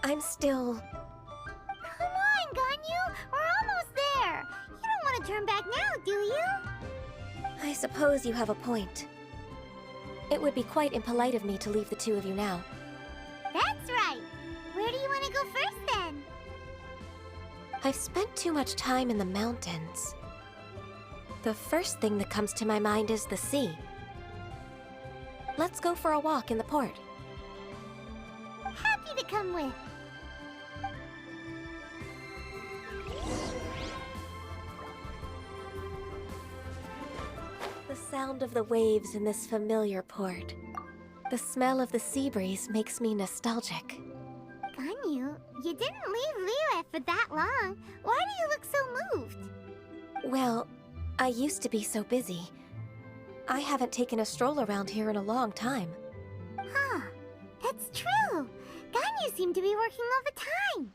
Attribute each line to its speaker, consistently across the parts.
Speaker 1: I'm still...
Speaker 2: Come on, Ganyu! We're almost there! You don't want to turn back now, do you?
Speaker 1: I suppose you have a point. It would be quite impolite of me to leave the two of you now.
Speaker 2: That's right! Where do you want to go first, then?
Speaker 1: I've spent too much time in the mountains. The first thing that comes to my mind is the sea. Let's go for a walk in the port.
Speaker 2: Happy to come with.
Speaker 1: The sound of the waves in this familiar port. The smell of the sea breeze makes me nostalgic.
Speaker 2: Ganyu, you didn't leave Liyue for that long. Why do you look so moved?
Speaker 1: Well, I used to be so busy. I haven't taken a stroll around here in a long time.
Speaker 2: Huh, that's true. Ganyu seemed to be working all the time.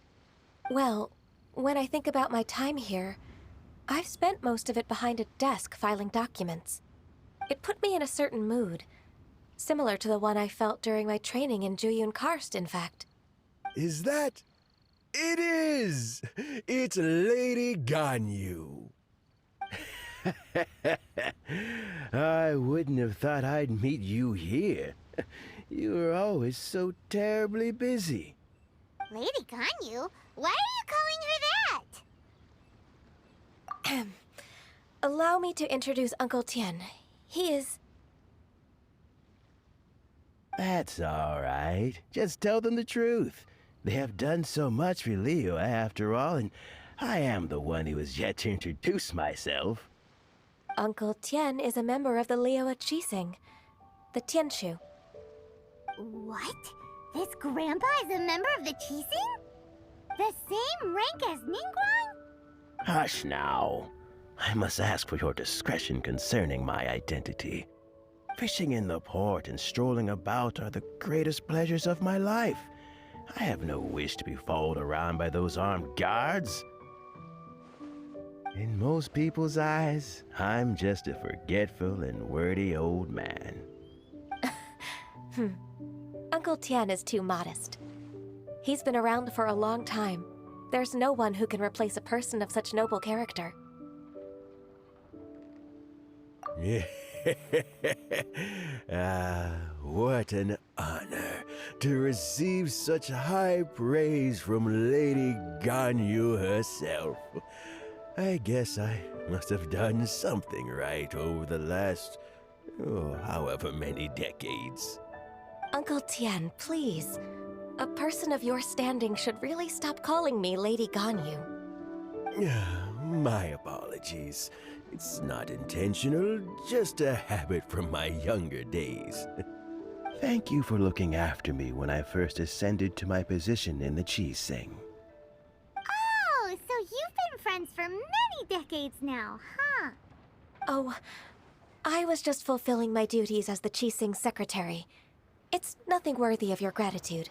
Speaker 1: Well, when I think about my time here, I've spent most of it behind a desk filing documents. It put me in a certain mood, similar to the one I felt during my training in Juyun Karst, in fact.
Speaker 3: Is that... It is! It's Lady Ganyu. I wouldn't have thought I'd meet you here. You were always so terribly busy.
Speaker 2: Lady Ganyu? Why are you calling her that?
Speaker 1: Allow me to introduce Uncle Tien. He is...
Speaker 3: That's all right. Just tell them the truth. They have done so much for Liyue after all, and I am the one who has yet to introduce myself.
Speaker 1: Uncle Tien is a member of the Liyue Qixing, the Tianshu.
Speaker 2: What? This grandpa is a member of the Qixing? The same rank as Ningguang?
Speaker 3: Hush now. I must ask for your discretion concerning my identity. Fishing in the port and strolling about are the greatest pleasures of my life. I have no wish to be followed around by those armed guards. In most people's eyes, I'm just a forgetful and wordy old man.
Speaker 1: Uncle Tien is too modest. He's been around for a long time. There's no one who can replace a person of such noble character.
Speaker 3: What an honor to receive such high praise from Lady Ganyu herself. I guess I must have done something right over the last, however many decades.
Speaker 1: Uncle Tien, please. A person of your standing should really stop calling me Lady Ganyu.
Speaker 3: My apologies. It's not intentional, just a habit from my younger days. Thank you for looking after me when I first ascended to my position in the Qixing.
Speaker 2: Oh, so you've been friends for many decades now, huh?
Speaker 1: Oh, I was just fulfilling my duties as the Qixing secretary. It's nothing worthy of your gratitude.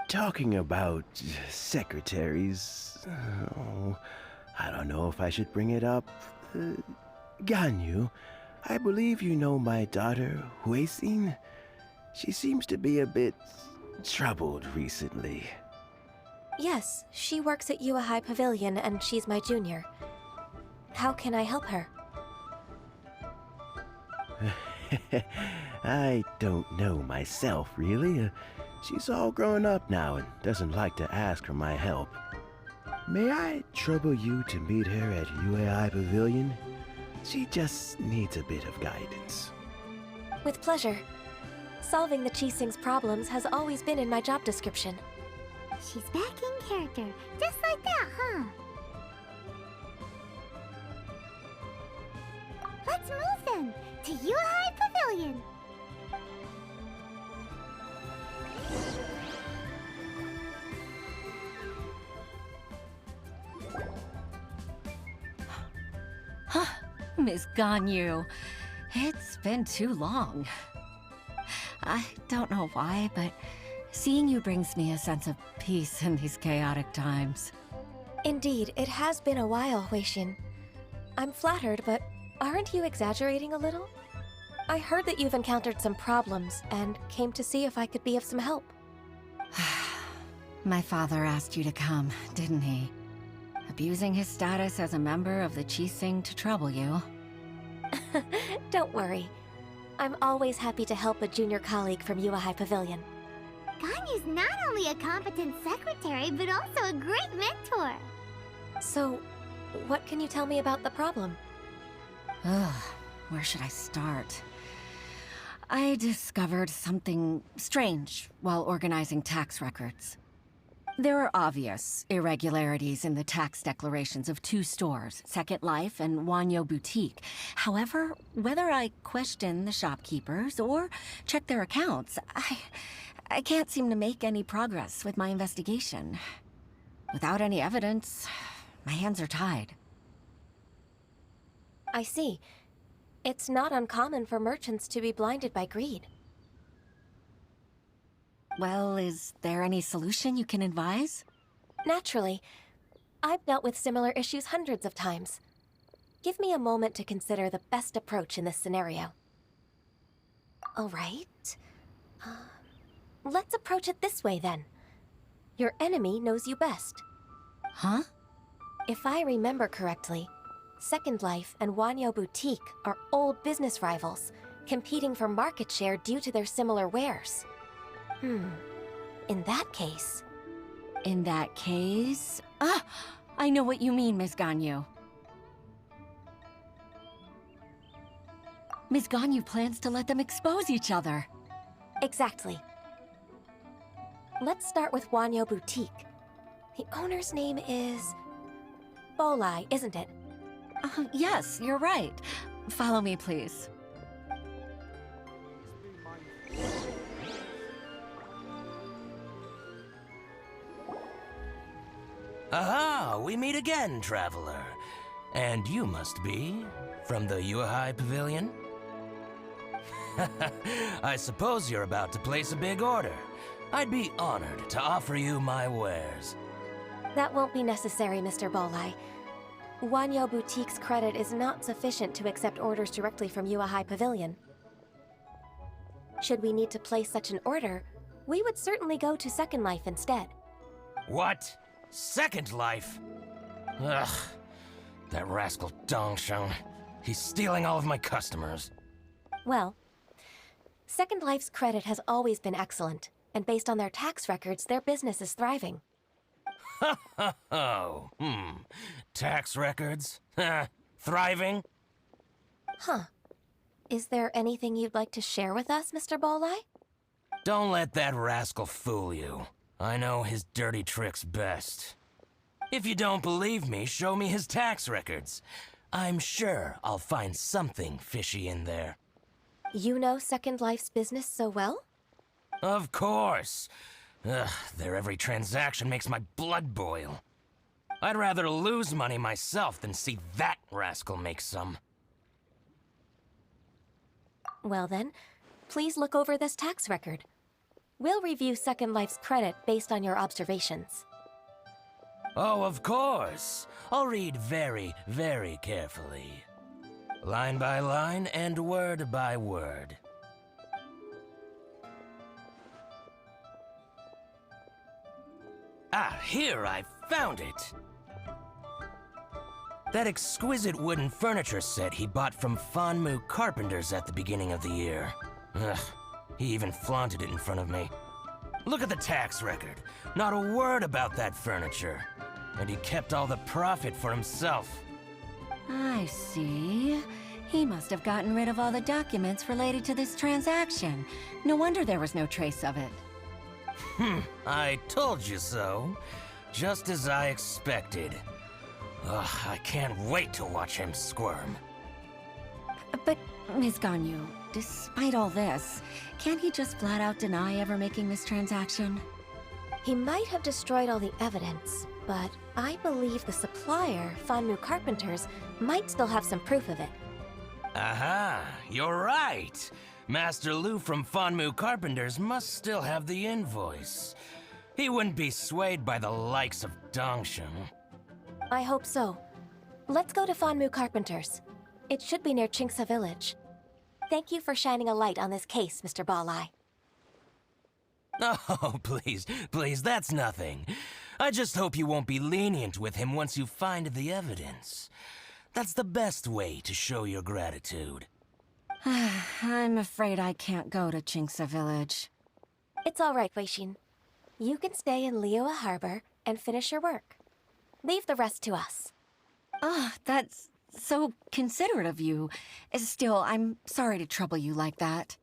Speaker 3: Talking about secretaries... I don't know if I should bring it up. Ganyu, I believe you know my daughter, Huixin. She seems to be a bit troubled recently.
Speaker 1: Yes, she works at Yua High Pavilion and she's my junior. How can I help her?
Speaker 3: I don't know myself, really. She's all grown up now and doesn't like to ask for my help. May I trouble you to meet her at UAI Pavilion? She just needs a bit of guidance.
Speaker 1: With pleasure. Solving the Qixing's problems has always been in my job description.
Speaker 2: She's back in character, just like that, huh? Let's move then, to UAI Pavilion.
Speaker 4: Miss Ganyu, it's been too long. I don't know why, but seeing you brings me a sense of peace in these chaotic times.
Speaker 1: Indeed, it has been a while, Huixin. I'm flattered, but aren't you exaggerating a little? I heard that you've encountered some problems and came to see if I could be of some help.
Speaker 4: My father asked you to come, didn't he? Abusing his status as a member of the Qixing to trouble you.
Speaker 1: Don't worry. I'm always happy to help a junior colleague from Yuehai Pavilion.
Speaker 2: Ganyu's not only a competent secretary, but also a great mentor.
Speaker 1: So, what can you tell me about the problem?
Speaker 4: Ugh, where should I start? I discovered something strange while organizing tax records. There are obvious irregularities in the tax declarations of two stores, Second Life and Wanyo Boutique. However, whether I question the shopkeepers or check their accounts, I can't seem to make any progress with my investigation. Without any evidence, my hands are tied.
Speaker 1: I see. It's not uncommon for merchants to be blinded by greed.
Speaker 4: Well, is there any solution you can advise?
Speaker 1: Naturally. I've dealt with similar issues hundreds of times. Give me a moment to consider the best approach in this scenario. All right. Let's approach it this way, then. Your enemy knows you best.
Speaker 4: Huh?
Speaker 1: If I remember correctly, Second Life and Wanyo Boutique are old business rivals, competing for market share due to their similar wares. In that case...
Speaker 4: In that case... Ah! I know what you mean, Ms. Ganyu. Ms. Ganyu plans to let them expose each other.
Speaker 1: Exactly. Let's start with Wanyo Boutique. The owner's name is... Bolai, isn't it?
Speaker 4: Yes, you're right. Follow me, please.
Speaker 5: Aha! We meet again, traveler. And you must be from the Yuehai Pavilion? I suppose you're about to place a big order. I'd be honored to offer you my wares.
Speaker 1: That won't be necessary, Mr. Bolai. Wanyo Boutique's credit is not sufficient to accept orders directly from Yuehai Pavilion. Should we need to place such an order, we would certainly go to Second Life instead.
Speaker 5: What? Second Life? Ugh. That rascal Dongsheng. He's stealing all of my customers.
Speaker 1: Well, Second Life's credit has always been excellent, and based on their tax records, their business is thriving.
Speaker 5: Oh, tax records? Thriving?
Speaker 1: Huh. Is there anything you'd like to share with us, Mr. Bolai?
Speaker 5: Don't let that rascal fool you. I know his dirty tricks best. If you don't believe me, show me his tax records. I'm sure I'll find something fishy in there.
Speaker 1: You know Second Life's business so well?
Speaker 5: Of course. Ugh, their every transaction makes my blood boil. I'd rather lose money myself than see that rascal make some.
Speaker 1: Well then, please look over this tax record. We'll review Second Life's credit based on your observations.
Speaker 5: Oh, of course. I'll read very, very carefully. Line by line and word by word. Ah, here, I found it! That exquisite wooden furniture set he bought from Fanmu Carpenters at the beginning of the year. Ugh, he even flaunted it in front of me. Look at the tax record. Not a word about that furniture. And he kept all the profit for himself.
Speaker 4: I see. He must have gotten rid of all the documents related to this transaction. No wonder there was no trace of it.
Speaker 5: I told you so. Just as I expected. Ugh, I can't wait to watch him squirm.
Speaker 4: But, Ms. Ganyu, despite all this, can't he just flat out deny ever making this transaction?
Speaker 1: He might have destroyed all the evidence, but I believe the supplier, Fanmu Carpenters, might still have some proof of it.
Speaker 5: Aha, you're right. Master Lu from Fanmu Carpenters must still have the invoice. He wouldn't be swayed by the likes of Dongsheng.
Speaker 1: I hope so. Let's go to Fanmu Carpenters. It should be near Qingce Village. Thank you for shining a light on this case, Mr. Bolai.
Speaker 5: Oh, please, please, that's nothing. I just hope you won't be lenient with him once you find the evidence. That's the best way to show your gratitude.
Speaker 4: I'm afraid I can't go to Jinxa Village.
Speaker 1: It's all right, Weishin. You can stay in Liyue Harbor and finish your work. Leave the rest to us.
Speaker 4: That's so considerate of you. Still, I'm sorry to trouble you like that.